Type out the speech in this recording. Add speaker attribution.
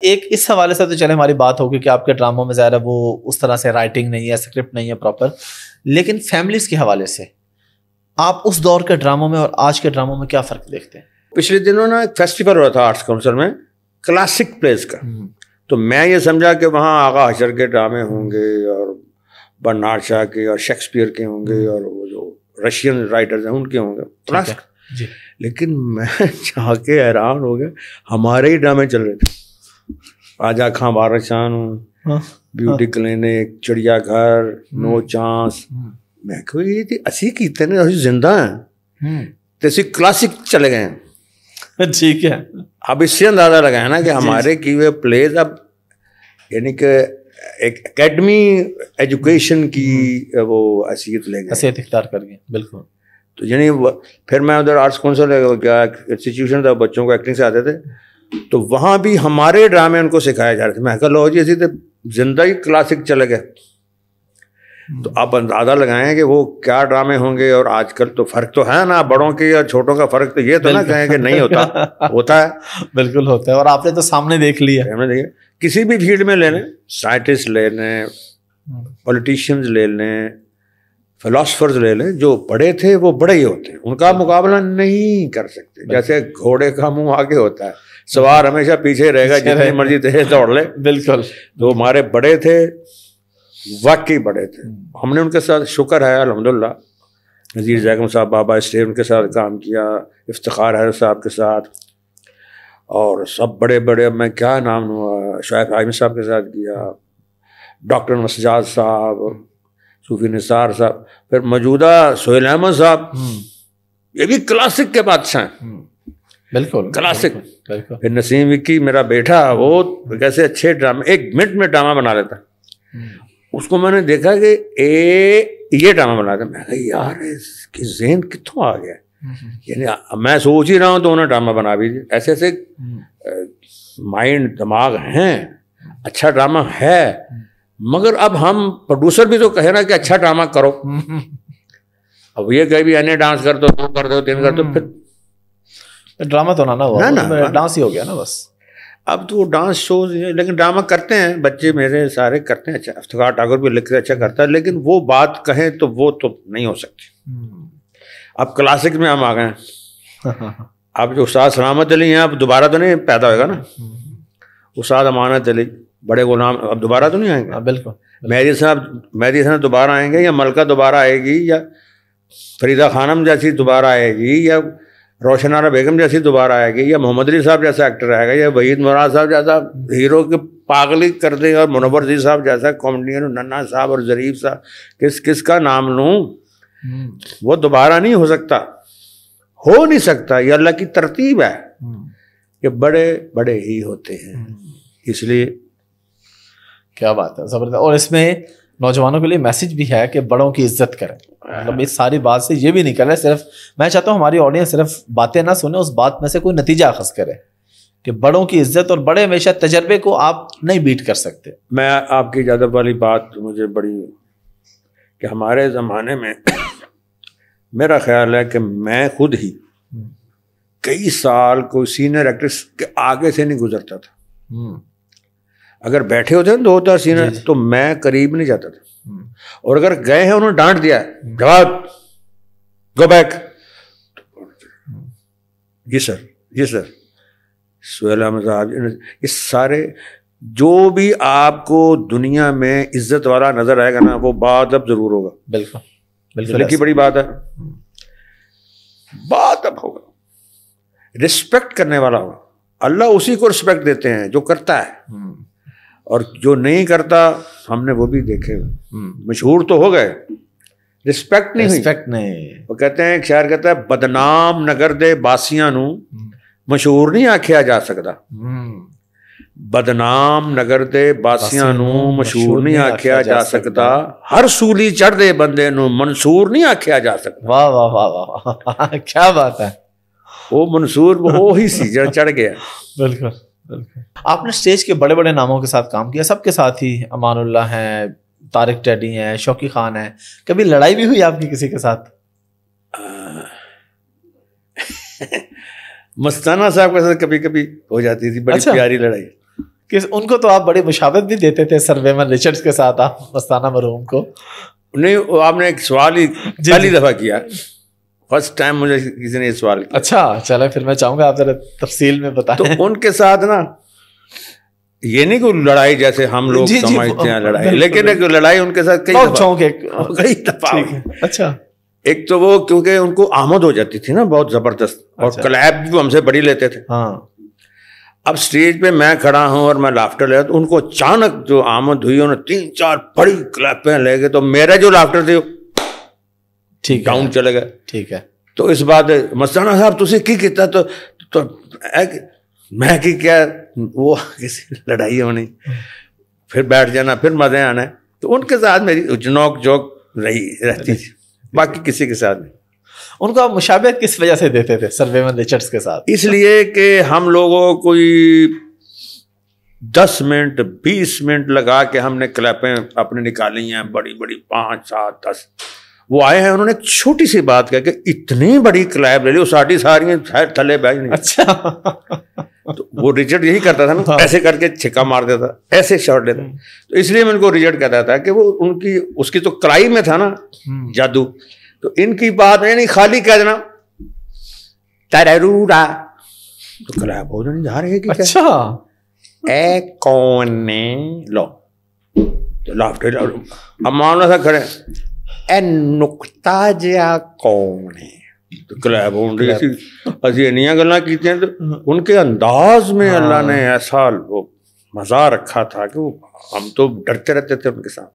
Speaker 1: ایک اس حوالے سے تو چلے ہماری بات ہوگی کہ آپ کے ڈراموں میں ظاہر ہے وہ اس طرح سے رائٹنگ نہیں ہے, اسکرپٹ نہیں ہے پراپر, لیکن فیملیز کے حوالے سے آپ اس دور کے ڈراموں میں اور آج کے ڈراموں میں کیا فرق دیکھتے ہیں؟
Speaker 2: پچھلے دنوں نا ایک فیسٹیول ہوا تھا آرٹس کونسل میں کلاسک پلیز کا, تو میں یہ سمجھا کہ وہاں آغا حشر کے ڈرامے ہوں گے اور برنارڈ شاہ کے اور شیکسپیئر کے ہوں گے اور وہ جو رشین رائٹرز ہیں ان کے ہوں گے, لیکن میں جا کے حیران ہو گیا, ہمارے ہی ڈرامے چل رہے تھے. آجا خاں بادشاہ, بیوٹی کلینک, چڑیا گھر, نو چانس. میں کہ یہ اسی کیتے نے زندہ ہیں تو اسی کلاسک چلے گئے ہیں.
Speaker 1: ٹھیک ہے,
Speaker 2: اب اس سے اندازہ لگایا نا کہ ہمارے کی ہوئے پلیز اب یعنی کہ ایک اکیڈمی ایجوکیشن کی وہ حیثیت لے گئے,
Speaker 1: حیثیت اختیار کر گئے. بالکل.
Speaker 2: تو یعنی پھر میں ادھر آرٹس کونسل کیا انسٹیٹیوشن تھا, بچوں کو ایکٹنگ سے آتے تھے, تو وہاں بھی ہمارے ڈرامے ان کو سکھائے جا رہے تھے. میں کہا لو جی اسی تو زندہ ہی کلاسک چلے گئے. تو آپ اندازہ لگائیں کہ وہ کیا ڈرامے ہوں گے. اور آج کل تو فرق تو ہے نا, بڑوں کے اور چھوٹوں کا فرق تو یہ تو نہ کہیں کہ نہیں ہوتا, ہوتا ہے.
Speaker 1: بالکل ہوتا ہے, اور آپ نے تو سامنے دیکھ لیا.
Speaker 2: کسی بھی فیلڈ میں لے لیں, سائنٹسٹ لے لیں, پولیٹیشینز لے لیں, فلاسفرز لے لیں, جو بڑے تھے وہ بڑے ہی ہوتے ہیں, ان کا مقابلہ نہیں کر سکتے. جیسے گھوڑے کا منہ آگے ہوتا ہے, سوار ہمیشہ پیچھے رہے گا, جتنی مرضی تیز دوڑ لے.
Speaker 1: بالکل.
Speaker 2: تو ہمارے بڑے تھے, واقعی بڑے تھے. ہم نے ان کے ساتھ شکر ہے الحمدللہ نذیر زیگم صاحب بابا اسٹے ان کے ساتھ کام کیا, افتخار حیدر صاحب کے ساتھ, اور سب بڑے بڑے, اب میں کیا نام ہوا, شعیب حامی صاحب کے ساتھ کیا, ڈاکٹر مسجاد صاحب, صوفی نثار صاحب, پھر موجودہ سہیل احمد صاحب, یہ بھی کلاسک کے بادشاہ ہیں.
Speaker 1: بالکل
Speaker 2: کلاسک. پھر نسیم وکی میرا بیٹا, وہ کیسے اچھے ڈرامے, 1 منٹ میں ڈرامہ بنا لیتا. اس کو میں نے دیکھا کہ یہ ڈرامہ بنا تھا. میں کہا یار اس کی ذہن کتوں آ گیا, یعنی میں سوچ ہی رہا ہوں تو انہیں ڈرامہ بنا بھی دیا. ایسے ایسے مائنڈ دماغ ہیں, اچھا ڈرامہ ہے. مگر اب ہم پروڈیوسر بھی تو کہے نا کہ اچھا ڈرامہ کرو. اب یہ کہ بھی اینے ڈانس کر دو, 2 کر دو, 3 کر دو, پھر
Speaker 1: ڈرامہ تو نہ ہوا, ڈانس ہی ہو گیا نا بس.
Speaker 2: اب تو ڈانس شوز, لیکن ڈرامہ کرتے ہیں بچے میرے سارے کرتے ہیں. اچھا افتخار ٹاکر بھی لکھ کے اچھا کرتا ہے, لیکن وہ بات کہیں تو وہ تو نہیں ہو سکتی. اب کلاسک میں ہم آ گئے ہیں. اب جو استاد سلامت علی ہیں اب دوبارہ تو نہیں پیدا ہوئے گا نا. استاد امانت علی, بڑے غلام اب دوبارہ تو نہیں آئیں گے.
Speaker 1: بالکل.
Speaker 2: مہدی صاحب دوبارہ آئیں گے, یا ملکہ دوبارہ آئے گی, یا فریدہ خانم جیسی دوبارہ آئے گی, یا روشن آرا بیگم جیسی دوبارہ آئے گی, یا محمد علی صاحب جیسا ایکٹر آئے گا, یا وحید مراد صاحب جیسا ہیرو کے پاگلی کر دے, اور منور جی صاحب جیسا کامیڈین, ننا صاحب اور ظریف صاحب, کس کا نام لوں. وہ دوبارہ نہیں ہو سکتا, ہو نہیں سکتا. یہ اللہ کی ترتیب ہے کہ بڑے بڑے ہی ہوتے ہیں. اس لیے
Speaker 1: کیا بات ہے, زبردست. اور اس میں نوجوانوں کے لیے میسج بھی ہے کہ بڑوں کی عزت کریں. مطلب اس ساری بات سے یہ بھی نہیں کر رہے صرف, میں چاہتا ہوں ہماری آڈینس صرف باتیں نہ سنیں, اس بات میں سے کوئی نتیجہ اخذ کرے کہ بڑوں کی عزت, اور بڑے ہمیشہ تجربے کو آپ نہیں بیٹ کر سکتے.
Speaker 2: میں آپ کی اجازت والی بات مجھے بڑی, کہ ہمارے زمانے میں میرا خیال ہے کہ میں خود ہی کئی سال کوئی سینئر ایکٹریس کے آگے سے نہیں گزرتا تھا. اگر بیٹھے ہوتے ہیں 2 سینئر تو میں قریب نہیں جاتا تھا. اور اگر گئے ہیں انہوں نے ڈانٹ دیا, جواب گو بیک, جی سر جی سر. سہیل احمد صاحب, یہ سارے جو بھی آپ کو دنیا میں عزت والا نظر آئے گا نا, وہ بات اب ضرور ہوگا.
Speaker 1: بالکل بالکل
Speaker 2: کی بڑی بات ہے, بات اب ہوگا. رسپیکٹ کرنے والا ہوگا. اللہ اسی کو رسپیکٹ دیتے ہیں جو کرتا ہے, اور جو نہیں کرتا ہم نے وہ بھی دیکھے. مشہور تو ہو گئے, رسپیکٹ نہیں ہوئی.
Speaker 1: رسپیکٹ نہیں.
Speaker 2: وہ کہتے ہیں, ایک شاعر کہتا ہے, بدنام نگر دے باسیاں نو مشہور نہیں آکھیا جا سکتا. بدنام نگر دے باسیاں نو مشہور نہیں آکھیا جا سکتا, ہر سولی چڑھ دے بندے نو منصور نہیں آکھیا جا سکتا.
Speaker 1: واہ واہ واہ واہ, کیا بات ہے.
Speaker 2: وہ منصور وہی سی جو چڑھ گیا.
Speaker 1: بالکل بالکل. آپ نے اسٹیج کے بڑے بڑے ناموں کے ساتھ کام کیا, سب کے ساتھ ہی, امان اللہ ہیں, طارق ٹیڈی ہیں, شوقی خان ہیں. کبھی لڑائی بھی ہوئی آپ کی کسی کے ساتھ؟
Speaker 2: مستانہ صاحب کے ساتھ کبھی کبھی ہو جاتی تھی, بڑی پیاری لڑائی.
Speaker 1: کہ ان کو تو آپ بڑی مشابہت بھی دیتے تھے سر ویمن رچرڈز کے ساتھ آپ مستانہ مرحوم کو.
Speaker 2: نہیں آپ نے ایک سوال ہی پہلی دفعہ کیا, فرسٹ ٹائم مجھے کسی نے یہ سوال کیا.
Speaker 1: اچھا چلے پھر میں چاہوں گا آپ ذرا تفصیل میں بتائیں.
Speaker 2: تو ان کے ساتھ نا یہ نہیں کہ لڑائی جیسے ہم لوگ سمجھتے ہیں لڑائی, لیکن ایک لڑائی ان کے ساتھ کئی دفعہ.
Speaker 1: اچھا
Speaker 2: ایک تو وہ کیونکہ ان کو آمد ہو جاتی تھی نا بہت زبردست, اور کلیپ بھی ہم سے بڑی لیتے تھے. اب اسٹیج پہ میں کھڑا ہوں اور میں لافٹر لے تو ان کو اچانک جو آمد ہوئی انہوں نے 3-4 بڑی کلیپیں لے گئے, تو میرا جو لافٹر تھے ٹھیک ڈاؤن چلے گئے. ٹھیک ہے, تو اس بات مستانہ صاحب تسی کی کیتا تو میں کی کیا, وہ کسی لڑائی ہونی پھر بیٹھ جانا پھر مزے آنا. تو ان کے ساتھ میری جنوک جوک رہتی تھی, باقی کسی کے ساتھ نہیں.
Speaker 1: ان کو آپ مشابہت کس وجہ سے دیتے تھے سر ویمن رچرڈز کے ساتھ؟
Speaker 2: اس لیے کہ ہم لوگوں کوئی 10 منٹ 20 منٹ لگا کے ہم نے کلیپیں اپنے نکالی ہیں بڑی بڑی 5 7 10. وہ آئے ہیں انہوں نے ایک چھوٹی سی بات کہا کہ اتنی بڑی کلیپ لے لی, وہ ساری تھلے بیٹھ نہیں. اچھا تو وہ ریچرڈ یہی کرتا تھا نا, ایسے کر کے چھکا مار دیتا, ایسے شاٹ لیتا. تو اس لیے میں ان کو ریچرڈ کہتا تھا کہ وہ ان کی اس کی تو کرائی میں تھا نا جادو. تو ان کی بات نہیں خالی کہہ دینا ترورا تو کلیپ ہو جانی جا رہی ہے.
Speaker 1: اچھا
Speaker 2: اے کون نے لو تو لافٹر. اب معاملہ تھا کھڑے اے نکتا جا کون ہے تو کلیپ ہو رہی ایسی ہسینیاں گلاں کیتی ہیں. تو ان کے انداز میں اللہ نے ایسا وہ مزہ رکھا تھا کہ ہم تو ڈرتے رہتے تھے ان کے ساتھ.